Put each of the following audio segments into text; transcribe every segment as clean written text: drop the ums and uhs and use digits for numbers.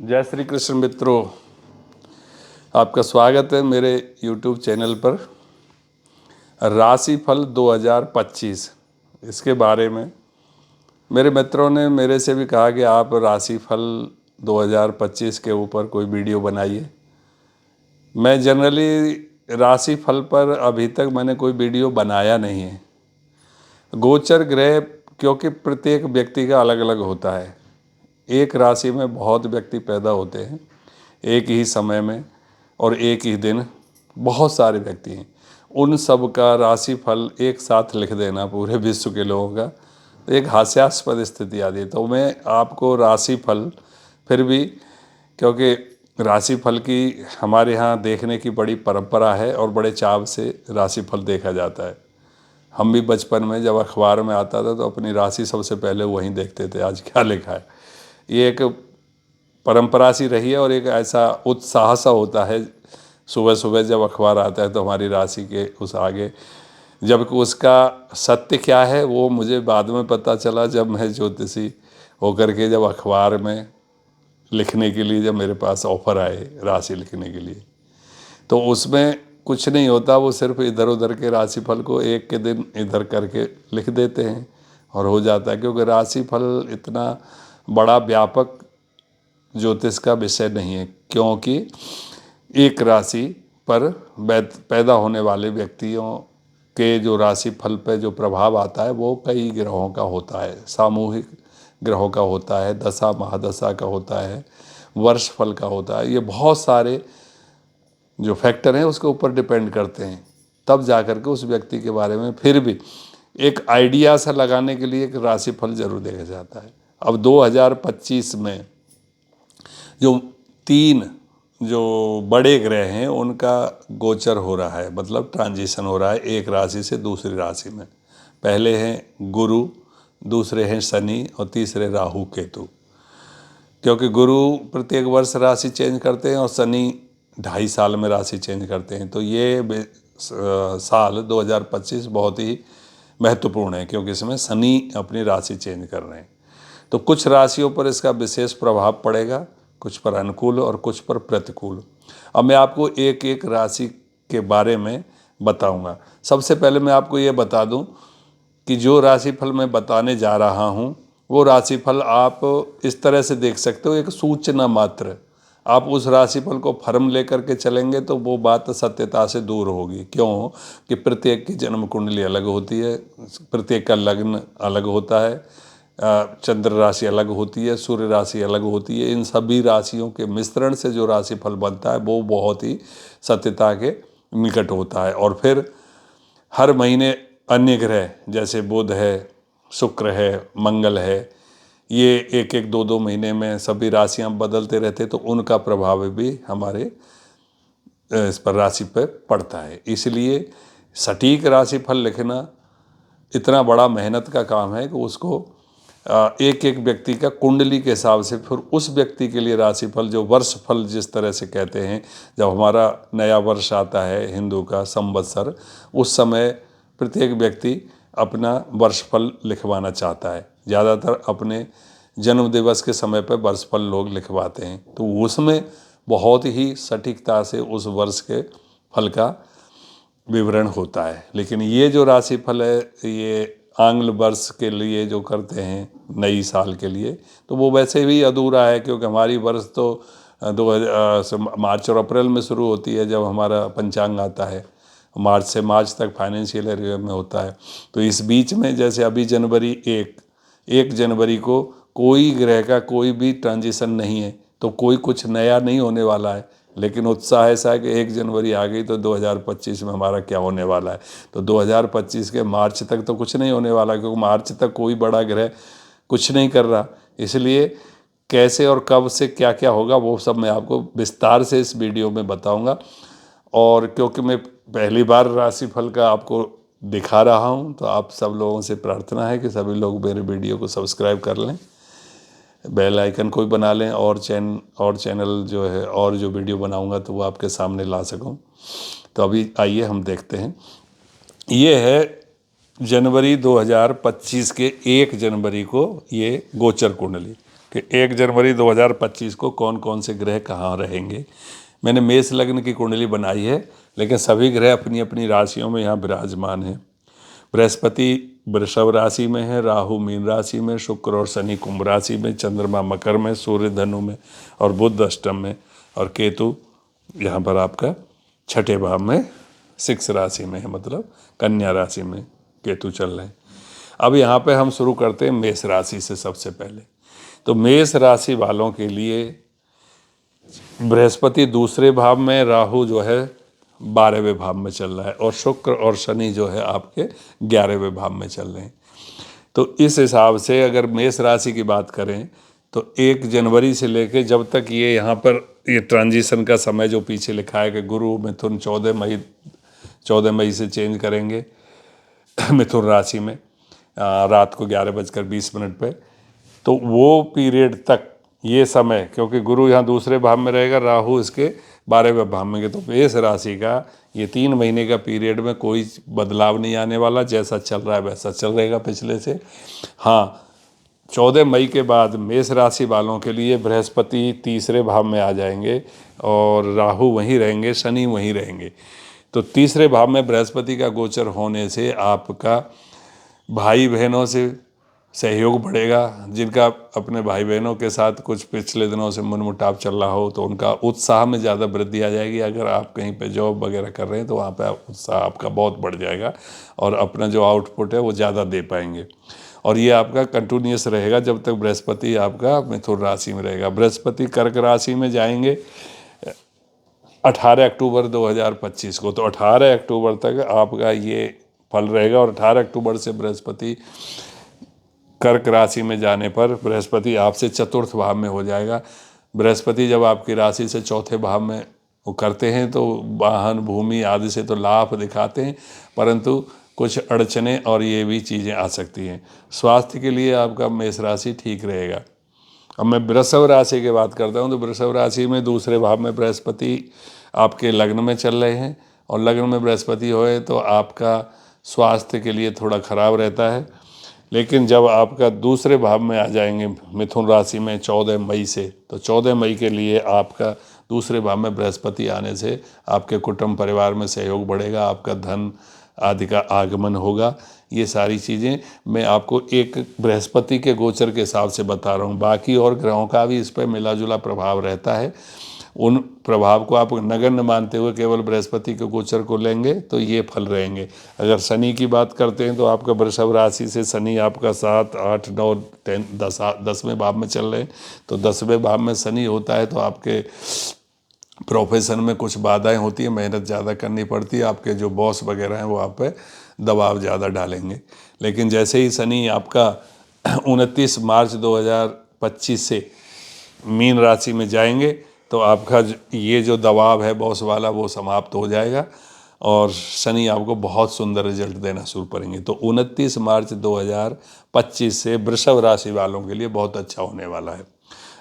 जय श्री कृष्ण मित्रों, आपका स्वागत है मेरे YouTube चैनल पर। राशिफल 2025 इसके बारे में मेरे मित्रों ने मेरे से भी कहा कि आप राशिफल 2025 के ऊपर कोई वीडियो बनाइए। मैं जनरली राशिफल पर अभी तक मैंने कोई वीडियो बनाया नहीं है। गोचर ग्रह क्योंकि प्रत्येक व्यक्ति का अलग अलग होता है। एक राशि में बहुत व्यक्ति पैदा होते हैं एक ही समय में और एक ही दिन, बहुत सारे व्यक्ति हैं। उन सब का राशिफल एक साथ लिख देना पूरे विश्व के लोगों का तो एक हास्यास्पद स्थिति आती है। तो मैं आपको राशिफल फिर भी, क्योंकि राशिफल की हमारे यहाँ देखने की बड़ी परंपरा है और बड़े चाव से राशिफल देखा जाता है। हम भी बचपन में जब अखबार में आता था तो अपनी राशि सबसे पहले वहीं देखते थे, आज क्या लिखा है। ये एक परंपरा सी रही है और एक ऐसा उत्साह सा होता है सुबह सुबह जब अखबार आता है तो हमारी राशि के उस आगे, जबकि उसका सत्य क्या है वो मुझे बाद में पता चला जब मैं ज्योतिषी होकर के जब अखबार में लिखने के लिए जब मेरे पास ऑफ़र आए राशि लिखने के लिए, तो उसमें कुछ नहीं होता। वो सिर्फ इधर उधर के राशिफल को एक के दिन इधर करके लिख देते हैं और हो जाता है। क्योंकि राशिफल इतना बड़ा व्यापक ज्योतिष का विषय नहीं है, क्योंकि एक राशि पर पैदा होने वाले व्यक्तियों के जो राशि फल पे जो प्रभाव आता है वो कई ग्रहों का होता है, सामूहिक ग्रहों का होता है, दशा महादशा का होता है, वर्ष फल का होता है। ये बहुत सारे जो फैक्टर हैं उसके ऊपर डिपेंड करते हैं, तब जा कर के उस व्यक्ति के बारे में फिर भी एक आइडिया सा लगाने के लिए एक राशिफल जरूर देखा जाता है। अब 2025 में जो 3 जो बड़े ग्रह हैं उनका गोचर हो रहा है, मतलब ट्रांजिशन हो रहा है एक राशि से दूसरी राशि में। पहले हैं गुरु, दूसरे हैं शनि और तीसरे राहु केतु। क्योंकि गुरु प्रत्येक वर्ष राशि चेंज करते हैं और शनि 2.5 साल में राशि चेंज करते हैं। तो ये साल 2025 बहुत ही महत्वपूर्ण है क्योंकि इसमें शनि अपनी राशि चेंज कर रहे हैं। तो कुछ राशियों पर इसका विशेष प्रभाव पड़ेगा, कुछ पर अनुकूल और कुछ पर प्रतिकूल। अब मैं आपको एक एक राशि के बारे में बताऊंगा। सबसे पहले मैं आपको ये बता दूं कि जो राशिफल मैं बताने जा रहा हूं वो राशिफल आप इस तरह से देख सकते हो, एक सूचना मात्र। आप उस राशिफल को फर्म लेकर के चलेंगे तो वो बात सत्यता से दूर होगी। क्यों कि प्रत्येक की जन्म कुंडली अलग होती है, प्रत्येक का लग्न अलग होता है, चंद्र राशि अलग होती है, सूर्य राशि अलग होती है। इन सभी राशियों के मिश्रण से जो राशिफल बनता है वो बहुत ही सत्यता के निकट होता है। और फिर हर महीने अन्य ग्रह जैसे बुध है, शुक्र है, मंगल है, ये एक एक दो दो महीने में सभी राशियां बदलते रहते, तो उनका प्रभाव भी हमारे इस पर राशि पर पड़ता है। इसलिए सटीक राशिफल लिखना इतना बड़ा मेहनत का काम है कि उसको एक एक व्यक्ति का कुंडली के हिसाब से फिर उस व्यक्ति के लिए राशिफल, जो वर्ष फल जिस तरह से कहते हैं, जब हमारा नया वर्ष आता है हिंदू का संवत्सर, उस समय प्रत्येक व्यक्ति अपना वर्षफल लिखवाना चाहता है। ज़्यादातर अपने जन्म दिवस के समय पर वर्षफल लोग लिखवाते हैं, तो उसमें बहुत ही सटीकता से उस वर्ष के फल का विवरण होता है। लेकिन ये जो राशिफल है ये आंग्ल वर्ष के लिए जो करते हैं नई साल के लिए, तो वो वैसे भी अधूरा है क्योंकि हमारी वर्ष तो 2000 मार्च और अप्रैल में शुरू होती है जब हमारा पंचांग आता है। मार्च से मार्च तक फाइनेंशियल ईयर में होता है। तो इस बीच में जैसे अभी जनवरी 1 जनवरी को कोई ग्रह का कोई भी ट्रांजिशन नहीं है, तो कोई कुछ नया नहीं होने वाला है। लेकिन उत्साह ऐसा है कि 1 जनवरी आ गई तो 2025 में हमारा क्या होने वाला है। तो 2025 के मार्च तक तो कुछ नहीं होने वाला, क्योंकि मार्च तक कोई बड़ा ग्रह कुछ नहीं कर रहा। इसलिए कैसे और कब से क्या क्या होगा वो सब मैं आपको विस्तार से इस वीडियो में बताऊंगा। और क्योंकि मैं पहली बार राशिफल का आपको दिखा रहा हूं, तो आप सब लोगों से प्रार्थना है कि सभी लोग मेरे वीडियो को सब्सक्राइब कर लें, बेल आइकन को भी बना लें, और चैनल जो है और जो वीडियो बनाऊंगा तो वो आपके सामने ला सकूं। तो अभी आइए हम देखते हैं। ये है जनवरी 2025 के 1 जनवरी को ये गोचर कुंडली। कि 1 जनवरी 2025 को कौन कौन से ग्रह कहाँ रहेंगे। मैंने मेष लग्न की कुंडली बनाई है, लेकिन सभी ग्रह अपनी अपनी राशियों में यहाँ विराजमान हैं। बृहस्पति वृषभ राशि में है, राहु मीन राशि में, शुक्र और शनि कुंभ राशि में, चंद्रमा मकर में, सूर्य धनु में और बुध अष्टम में, और केतु यहाँ पर आपका छठे भाव में 6 राशि में है, मतलब कन्या राशि में केतु चल रहे हैं। अब यहाँ पे हम शुरू करते हैं मेष राशि से। सबसे पहले तो मेष राशि वालों के लिए बृहस्पति दूसरे भाव में, राहु जो है 12वें भाव में चल रहा है, और शुक्र और शनि जो है आपके 11वें भाव में चल रहे हैं। तो इस हिसाब से अगर मेष राशि की बात करें तो 1 जनवरी से लेके जब तक ये यहाँ पर ये ट्रांजिशन का समय जो पीछे लिखा है कि गुरु मिथुन 14 मई से चेंज करेंगे मिथुन राशि में रात को 11:20 पे, तो वो पीरियड तक ये समय, क्योंकि गुरु यहाँ दूसरे भाव में रहेगा, राहु इसके 12वें भाव में, तो मेष राशि का ये 3 महीने का पीरियड में कोई बदलाव नहीं आने वाला। जैसा चल रहा है वैसा चल रहेगा पिछले से। हाँ, 14 मई के बाद मेष राशि वालों के लिए बृहस्पति तीसरे भाव में आ जाएंगे और राहु वहीं रहेंगे, शनि वहीं रहेंगे। तो तीसरे भाव में बृहस्पति का गोचर होने से आपका भाई बहनों से सहयोग बढ़ेगा। जिनका अपने भाई बहनों के साथ कुछ पिछले दिनों से मनमुटाव चल रहा हो तो उनका उत्साह में ज़्यादा वृद्धि आ जाएगी। अगर आप कहीं पे जॉब वगैरह कर रहे हैं तो वहाँ पे उत्साह आपका बहुत बढ़ जाएगा और अपना जो आउटपुट है वो ज़्यादा दे पाएंगे। और ये आपका कंटिन्यूस रहेगा जब तक बृहस्पति आपका मिथुन राशि में रहेगा। बृहस्पति कर्क राशि में जाएंगे 18 अक्टूबर 2025 को, तो 18 अक्टूबर तक आपका ये फल रहेगा। और 18 अक्टूबर से बृहस्पति कर्क राशि में जाने पर बृहस्पति आपसे चतुर्थ भाव में हो जाएगा। बृहस्पति जब आपकी राशि से चौथे भाव में वो करते हैं तो वाहन भूमि आदि से तो लाभ दिखाते हैं, परंतु कुछ अड़चने और ये भी चीज़ें आ सकती हैं। स्वास्थ्य के लिए आपका मेष राशि ठीक रहेगा। अब मैं वृषभ राशि की बात करता हूँ तो वृषभ राशि में दूसरे भाव में बृहस्पति आपके लग्न में चल रहे हैं, और लग्न में बृहस्पति होए तो आपका स्वास्थ्य के लिए थोड़ा खराब रहता है। लेकिन जब आपका दूसरे भाव में आ जाएंगे मिथुन राशि में 14 मई से, तो 14 मई के लिए आपका दूसरे भाव में बृहस्पति आने से आपके कुटुंब परिवार में सहयोग बढ़ेगा, आपका धन आदि का आगमन होगा। ये सारी चीज़ें मैं आपको एक बृहस्पति के गोचर के हिसाब से बता रहा हूँ। बाकी और ग्रहों का भी इस पर मिला जुला प्रभाव रहता है। उन प्रभाव को आप नगण्य मानते हुए केवल बृहस्पति के गोचर को लेंगे तो ये फल रहेंगे। अगर शनि की बात करते हैं तो आपका वृषभ राशि से शनि आपका 7, 8, 9, 10वें भाव में चल रहे हैं। तो 10वें भाव में शनि होता है तो आपके प्रोफेशन में कुछ बाधाएं होती हैं, मेहनत ज़्यादा करनी पड़ती है, आपके जो बॉस वगैरह हैं वो आप पे दबाव ज़्यादा डालेंगे। लेकिन जैसे ही शनि आपका 29 मार्च 2025 से मीन राशि में जाएंगे तो आपका ये जो दबाव है बॉस वाला वो समाप्त हो जाएगा और शनि आपको बहुत सुंदर रिजल्ट देना शुरू करेंगे। तो 29 मार्च 2025 से वृषभ राशि वालों के लिए बहुत अच्छा होने वाला है।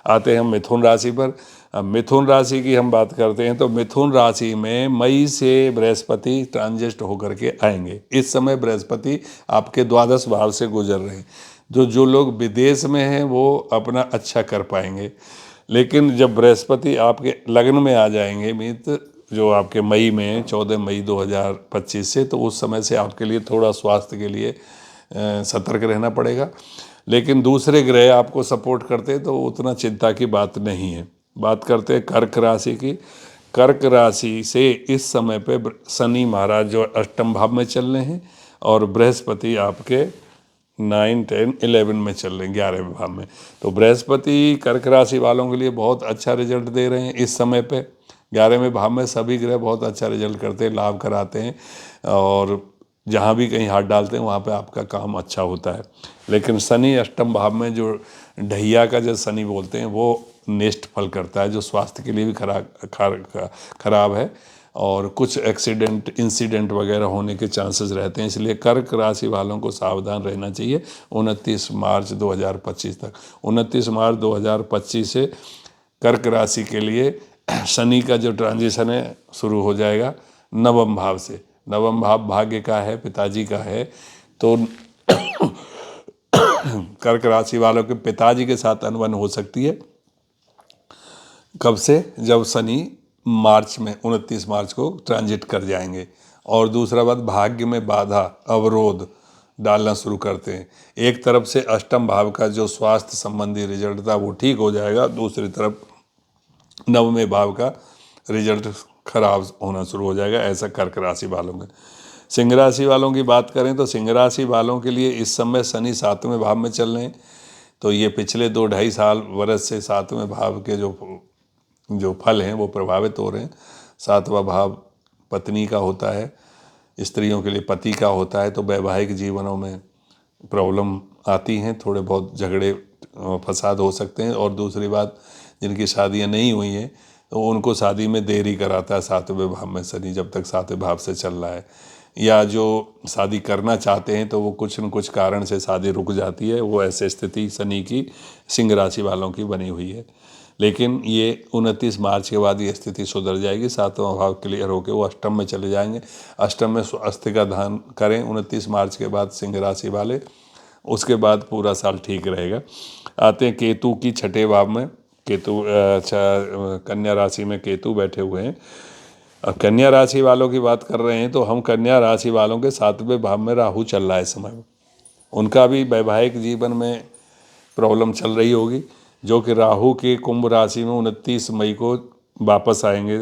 आते हैं हम मिथुन राशि पर। अब मिथुन राशि की हम बात करते हैं तो मिथुन राशि में मई से बृहस्पति ट्रांजिट होकर के आएंगे। इस समय बृहस्पति आपके द्वादश भाव से गुजर रहे हैं। जो लोग विदेश में हैं वो अपना अच्छा कर पाएंगे। लेकिन जब बृहस्पति आपके लग्न में आ जाएंगे मित्र, जो आपके मई में 14 मई 2025 से, तो उस समय से आपके लिए थोड़ा स्वास्थ्य के लिए सतर्क रहना पड़ेगा। लेकिन दूसरे ग्रह आपको सपोर्ट करते तो उतना चिंता की बात नहीं है। बात करते हैं कर्क राशि की। कर्क राशि से इस समय पे शनि महाराज जो अष्टम भाव में चल रहे हैं और बृहस्पति आपके 9, 10, 11 में चल रहे हैं, 11वें भाव में। तो बृहस्पति कर्क राशि वालों के लिए बहुत अच्छा रिजल्ट दे रहे हैं इस समय पे। 11वें भाव में सभी ग्रह बहुत अच्छा रिजल्ट करते हैं, लाभ कराते हैं और जहाँ भी कहीं हाथ डालते हैं वहाँ पे आपका काम अच्छा होता है। लेकिन शनि अष्टम भाव में जो ढैया का जो शनि बोलते हैं वो नेस्ट फल करता है, जो स्वास्थ्य के लिए भी खराब है और कुछ एक्सीडेंट इंसिडेंट वगैरह होने के चांसेस रहते हैं। इसलिए कर्क राशि वालों को सावधान रहना चाहिए 29 मार्च 2025 तक। 29 मार्च 2025 से कर्क राशि के लिए शनि का जो ट्रांजिशन है शुरू हो जाएगा नवम भाव से। नवम भाव भाग्य का है, पिताजी का है। तो कर्क राशि वालों के पिताजी के साथ अनबन हो सकती है। कब से? जब शनि मार्च में 29 मार्च को ट्रांजिट कर जाएंगे। और दूसरा बात, भाग्य में बाधा अवरोध डालना शुरू करते हैं। एक तरफ से अष्टम भाव का जो स्वास्थ्य संबंधी रिजल्ट था वो ठीक हो जाएगा, दूसरी तरफ नवमें भाव का रिजल्ट खराब होना शुरू हो जाएगा। ऐसा कर्क राशि वालों का। सिंह राशि वालों की बात करें तो सिंह राशि वालों के लिए इस समय शनि 7वें भाव में चल रहे हैं, तो ये पिछले 2-2.5 वर्ष से 7वें भाव के जो फल हैं वो प्रभावित हो रहे हैं। 7वां भाव पत्नी का होता है, स्त्रियों के लिए पति का होता है, तो वैवाहिक जीवनों में प्रॉब्लम आती हैं, थोड़े बहुत झगड़े फसाद हो सकते हैं। और दूसरी बात, जिनकी शादियां नहीं हुई हैं तो उनको शादी में देरी कराता है 7वें भाव में शनि, जब तक 7वें भाव से चल रहा है। या जो शादी करना चाहते हैं तो वो कुछ न कुछ कारण से शादी रुक जाती है। वो ऐसे स्थिति शनि की सिंह राशि वालों की बनी हुई है। लेकिन ये 29 मार्च के बाद ये स्थिति सुधर जाएगी। 7वां भाव क्लियर होकर वो अष्टम में चले जाएंगे। अष्टम में स्वास्थ्य का ध्यान करें 29 मार्च के बाद सिंह राशि वाले, उसके बाद पूरा साल ठीक रहेगा। आते हैं केतु की 6ठे भाव में। केतु कन्या राशि में केतु बैठे हुए हैं। अब कन्या राशि वालों की बात कर रहे हैं तो हम कन्या राशि वालों के 7वें भाव में राहु चल रहा है इस समय। उनका भी वैवाहिक जीवन में प्रॉब्लम चल रही होगी, जो कि राहु के कुंभ राशि में 29 मई को वापस आएंगे,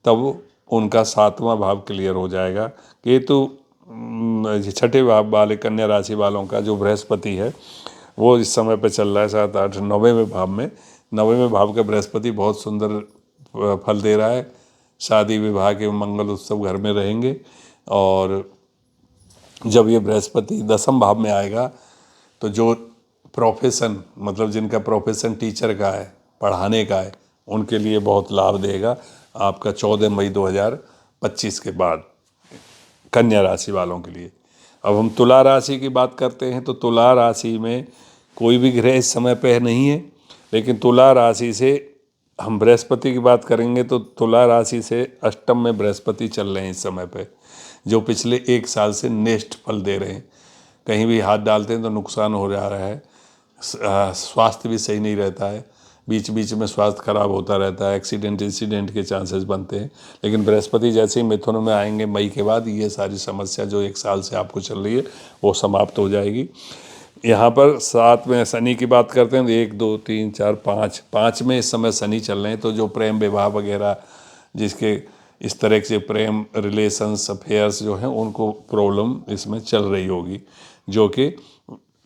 तब उनका 7वां भाव क्लियर हो जाएगा। केतु 6ठे भाव वाले कन्या राशि वालों का जो बृहस्पति है वो इस समय पे चल रहा है 7, 8, 9वें भाव में। 9वें भाव का बृहस्पति बहुत सुंदर फल दे रहा है। शादी विवाह के मंगल उत्सव घर में रहेंगे। और जब ये बृहस्पति 10वें भाव में आएगा तो जो प्रोफेशन, मतलब जिनका प्रोफेशन टीचर का है, पढ़ाने का है, उनके लिए बहुत लाभ देगा आपका 14 मई 2025 के बाद कन्या राशि वालों के लिए। अब हम तुला राशि की बात करते हैं तो तुला राशि में कोई भी ग्रह इस समय पे नहीं है, लेकिन तुला राशि से हम बृहस्पति की बात करेंगे तो तुला राशि से अष्टम में बृहस्पति चल रहे हैं इस समय पे, जो पिछले 1 साल से नेष्ट फल दे रहे हैं। कहीं भी हाथ डालते हैं तो नुकसान हो जा रहा है। स्वास्थ्य भी सही नहीं रहता है, बीच बीच में स्वास्थ्य खराब होता रहता है, एक्सीडेंट इंसिडेंट के चांसेस बनते हैं। लेकिन बृहस्पति जैसे ही मिथुन में आएंगे मई के बाद, ये सारी समस्या जो 1 साल से आपको चल रही है वो समाप्त हो जाएगी। यहाँ पर 7 में शनि की बात करते हैं तो 1, 2, 3, 4, 5 में इस समय शनि चल रहे हैं, तो जो प्रेम विवाह वगैरह जिसके इस तरह से प्रेम रिलेशंस अफेयर्स जो हैं उनको प्रॉब्लम इसमें चल रही होगी, जो कि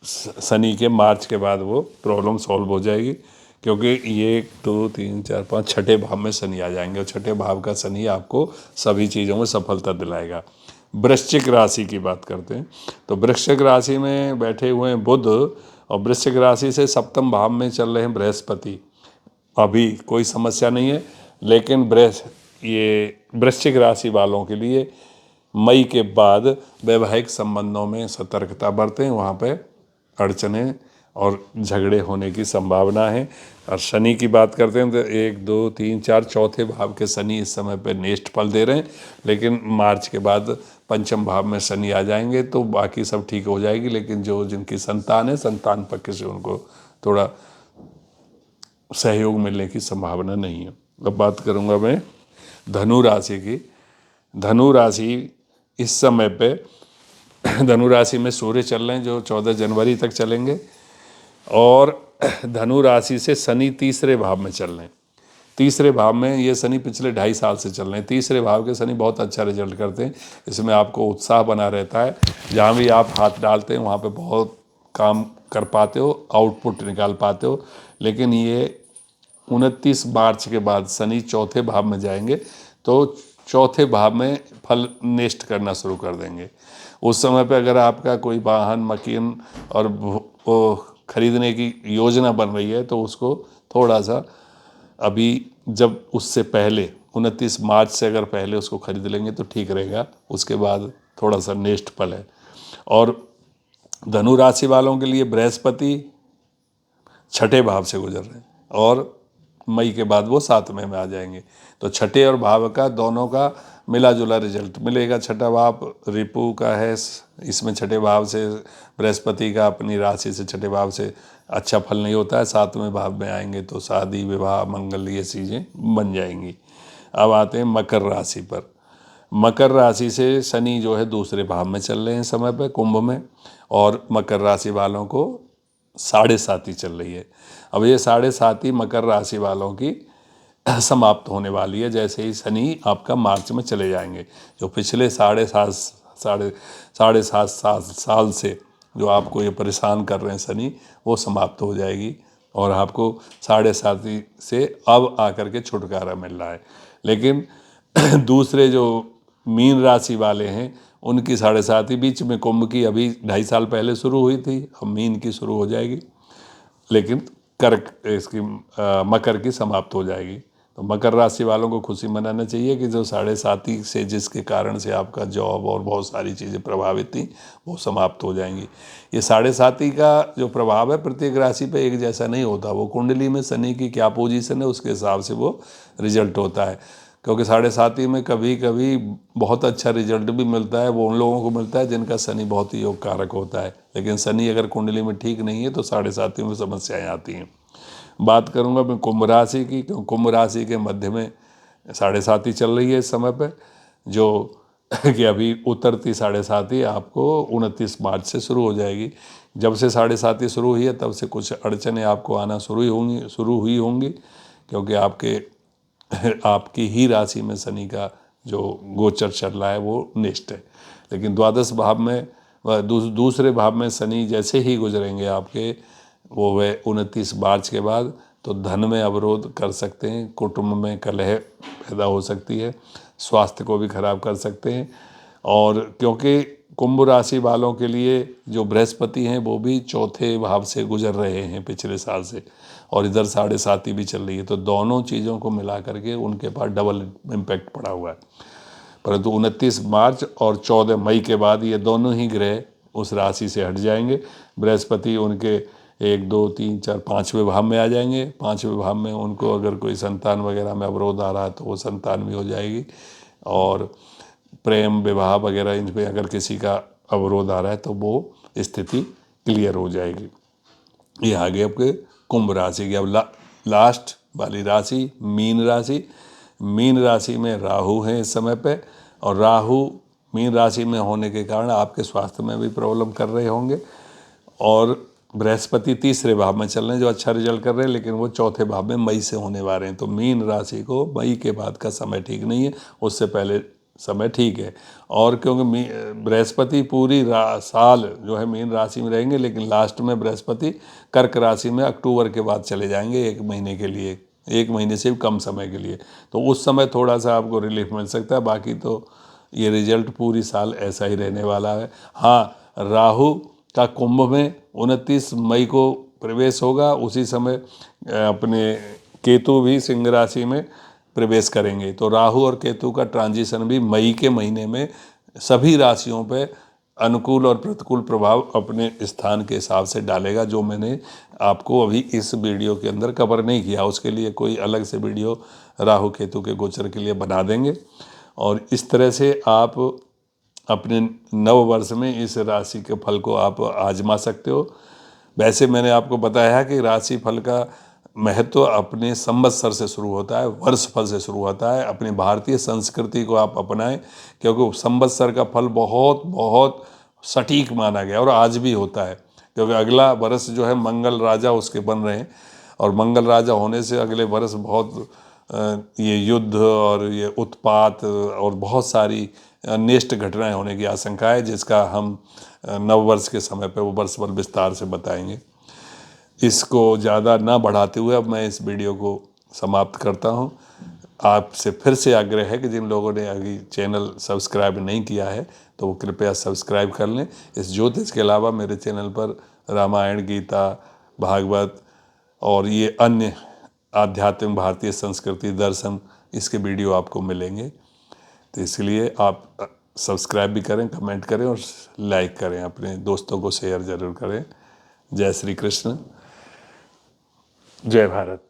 शनि के मार्च के बाद वो प्रॉब्लम सॉल्व हो जाएगी, क्योंकि ये 1, 2, 3, 4, 5 6ठे भाव में शनि आ जाएंगे। और 6ठे भाव का शनि आपको सभी चीज़ों में सफलता दिलाएगा। वृश्चिक राशि की बात करते हैं तो वृश्चिक राशि में बैठे हुए हैं बुध, और वृश्चिक राशि से 7वें भाव में चल रहे हैं बृहस्पति। अभी कोई समस्या नहीं है, लेकिन ये वृश्चिक राशि वालों के लिए मई के बाद वैवाहिक संबंधों में सतर्कता बरतें, वहाँ पे अड़चने और झगड़े होने की संभावना है। और शनि की बात करते हैं तो 1, 2, 3, 4 चौथे भाव के शनि इस समय पे नेष्ट फल दे रहे हैं, लेकिन मार्च के बाद 5वें भाव में शनि आ जाएंगे तो बाकी सब ठीक हो जाएगी। लेकिन जिनकी संतान है, संतान पक्ष से उनको थोड़ा सहयोग मिलने की संभावना नहीं है। अब बात करूँगा मैं धनु राशि की। धनु राशि इस समय पे धनु राशि में सूर्य चल रहे हैं जो 14 जनवरी तक चलेंगे, और धनु राशि से शनि 3रे भाव में चल रहे हैं। 3रे भाव में ये शनि पिछले 2.5 साल से चल रहे हैं। 3रे भाव के शनि बहुत अच्छा रिजल्ट करते हैं, इसमें आपको उत्साह बना रहता है, जहाँ भी आप हाथ डालते हैं वहाँ पे बहुत काम कर पाते हो, आउटपुट निकाल पाते हो। लेकिन ये 29 मार्च के बाद शनि 4थे भाव में जाएंगे तो 4थे भाव में फल नेष्ट करना शुरू कर देंगे। उस समय पे अगर आपका कोई वाहन मकीन और वो खरीदने की योजना बन रही है तो उसको थोड़ा सा अभी, जब उससे पहले 29 मार्च से अगर पहले उसको खरीद लेंगे तो ठीक रहेगा। उसके बाद थोड़ा सा नेष्ट फल है। और धनु राशि वालों के लिए बृहस्पति 6ठे भाव से गुजर रहे हैं और मई के बाद वो 7वें में आ जाएंगे। तो छठे और भाव का दोनों का मिला जुला रिजल्ट मिलेगा। छठा भाव रिपु का है, इसमें छठे भाव से बृहस्पति का अपनी राशि से छठे भाव से अच्छा फल नहीं होता है। 7वें भाव में आएंगे तो शादी विवाह मंगल ये चीज़ें बन जाएंगी। अब आते हैं मकर राशि पर। मकर राशि से शनि जो है दूसरे भाव में चल रहे हैं समय पे कुंभ में, और मकर राशि वालों को 7.5 चल रही है। अब ये 7.5 मकर राशि वालों की समाप्त होने वाली है जैसे ही शनि आपका मार्च में चले जाएंगे। जो पिछले 7.5 साल से जो आपको ये परेशान कर रहे हैं शनि, वो समाप्त हो जाएगी और आपको 7.5 से अब आकर के छुटकारा मिल रहा है। लेकिन दूसरे जो मीन राशि वाले हैं उनकी 7.5 बीच में कुंभ की अभी 2.5 साल पहले शुरू हुई थी, अब मीन की शुरू हो जाएगी, लेकिन कर्क इसकी मकर की समाप्त हो जाएगी। तो मकर राशि वालों को खुशी मनाना चाहिए कि जो 7.5 से जिसके कारण से आपका जॉब और बहुत सारी चीज़ें प्रभावित थी वो समाप्त हो जाएंगी। ये 7.5 का जो प्रभाव है प्रत्येक राशि पे एक जैसा नहीं होता, वो कुंडली में शनि की क्या पोजीशन है उसके हिसाब से वो रिजल्ट होता है। क्योंकि 7.5 में कभी कभी बहुत अच्छा रिजल्ट भी मिलता है, वो उन लोगों को मिलता है जिनका शनि बहुत ही योग कारक होता है। लेकिन शनि अगर कुंडली में ठीक नहीं है तो 7.5 में समस्याएं आती हैं। बात करूंगा मैं कुंभ राशि की, क्योंकि कुंभ राशि के मध्य में 7.5 चल रही है इस समय पे, जो कि अभी उतरती 7.5 आपको 29 मार्च से शुरू हो जाएगी। जब से 7.5 शुरू हुई है तब से कुछ अड़चनें आपको आना शुरू हुई होंगी, क्योंकि आपकी ही राशि में शनि का जो गोचर चल रहा है वो नेष्ट है। लेकिन द्वादश भाव में दूसरे भाव में शनि जैसे ही गुजरेंगे आपके, वो वे 29 मार्च के बाद, तो धन में अवरोध कर सकते हैं, कुटुंब में कलह पैदा हो सकती है, स्वास्थ्य को भी खराब कर सकते हैं। और क्योंकि कुंभ राशि वालों के लिए जो बृहस्पति हैं वो भी चौथे भाव से गुजर रहे हैं पिछले साल से, और इधर 7.5 भी चल रही है, तो दोनों चीज़ों को मिला करके उनके पास डबल इम्पैक्ट पड़ा हुआ है। परंतु 29 मार्च और 14 मई के बाद ये दोनों ही ग्रह उस राशि से हट जाएंगे। बृहस्पति उनके 1 2 3 4 5वें भाव में आ जाएंगे। 5वें भाव में उनको अगर कोई संतान वगैरह में अवरोध आ रहा है तो वो संतान भी हो जाएगी, और प्रेम विवाह वगैरह इनमें अगर किसी का अवरोध आ रहा है तो वो स्थिति क्लियर हो जाएगी। ये आगे आपके कुंभ राशि की। अब लास्ट वाली राशि मीन राशि। मीन राशि में राहु है इस समय पे, और राहु मीन राशि में होने के कारण आपके स्वास्थ्य में भी प्रॉब्लम कर रहे होंगे। और बृहस्पति तीसरे भाव में चल रहे हैं जो अच्छा रिजल्ट कर रहे हैं, लेकिन वो चौथे भाव में मई से होने वाले हैं। तो मीन राशि को मई के बाद का समय ठीक नहीं है, उससे पहले समय ठीक है। और क्योंकि बृहस्पति पूरी साल जो है मीन राशि में रहेंगे, लेकिन लास्ट में बृहस्पति कर्क राशि में अक्टूबर के बाद चले जाएंगे 1 महीने के लिए, 1 महीने से भी कम समय के लिए। तो उस समय थोड़ा सा आपको रिलीफ मिल सकता है, बाकी तो ये रिजल्ट पूरी साल ऐसा ही रहने वाला है। हाँ, राहु का कुंभ में 29 मई को प्रवेश होगा, उसी समय अपने केतु भी सिंह राशि में प्रवेश करेंगे। तो राहु और केतु का ट्रांजिशन भी मई के महीने में सभी राशियों पे अनुकूल और प्रतिकूल प्रभाव अपने स्थान के हिसाब से डालेगा, जो मैंने आपको अभी इस वीडियो के अंदर कवर नहीं किया। उसके लिए कोई अलग से वीडियो राहु केतु के गोचर के लिए बना देंगे, और इस तरह से आप अपने नव वर्ष में इस राशि के फल को आप आजमा सकते हो। वैसे मैंने आपको बताया है कि राशि फल का महत्व अपने संवत्सर से शुरू होता है, वर्ष फल से शुरू होता है। अपनी भारतीय संस्कृति को आप अपनाएं, क्योंकि संवत्सर का फल बहुत बहुत सटीक माना गया और आज भी होता है। क्योंकि अगला वर्ष जो है मंगल राजा उसके बन रहे हैं, और मंगल राजा होने से अगले वर्ष बहुत ये युद्ध और ये उत्पात और बहुत सारी अनिष्ट घटनाएं होने की आशंका है, जिसका हम नव वर्ष के समय पर वो वर्ष भर विस्तार से बताएंगे। इसको ज़्यादा ना बढ़ाते हुए अब मैं इस वीडियो को समाप्त करता हूँ। आपसे फिर से आग्रह है कि जिन लोगों ने अभी चैनल सब्सक्राइब नहीं किया है तो वो कृपया सब्सक्राइब कर लें। इस ज्योतिष के अलावा मेरे चैनल पर रामायण, गीता, भागवत और ये अन्य आध्यात्मिक भारतीय संस्कृति, दर्शन, इसके वीडियो आपको मिलेंगे। तो इसलिए आप सब्सक्राइब भी करें, कमेंट करें और लाइक करें, अपने दोस्तों को शेयर ज़रूर करें। जय श्री कृष्ण, जय भारत।